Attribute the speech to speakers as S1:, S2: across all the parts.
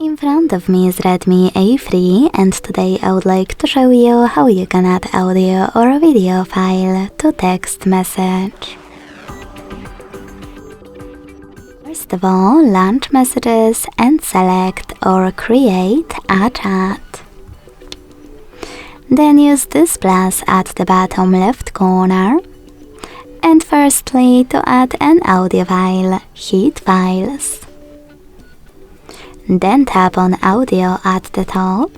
S1: In front of me is Redmi A3 and today I would like to show you how you can add audio or video file to text message. First of all, launch Messages and select or create a chat. Then use this plus at the bottom left corner. And firstly, to add an audio file, hit Files. Then tap on Audio at the top.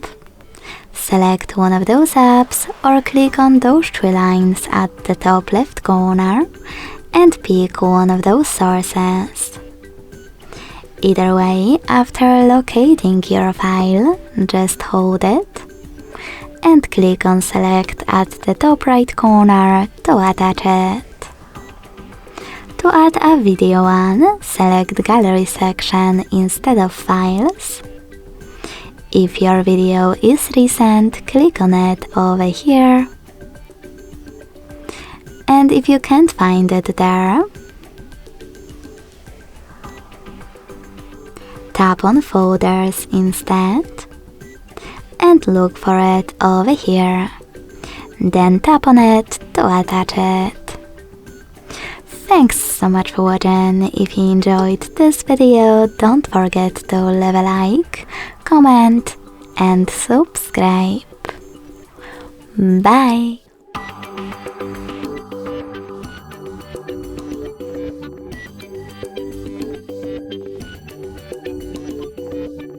S1: Select one of those apps or click on those three lines at the top left corner and pick one of those sources. Either way, after locating your file, just hold it and click on Select at the top right corner to attach it. To add a video one, select Gallery section instead of Files. If your video is recent, click on it over here. And if you can't find it there, tap on Folders instead and look for it over here. Then tap on it to attach it. Thanks so much for watching. If you enjoyed this video, don't forget to leave a like, comment and subscribe. Bye!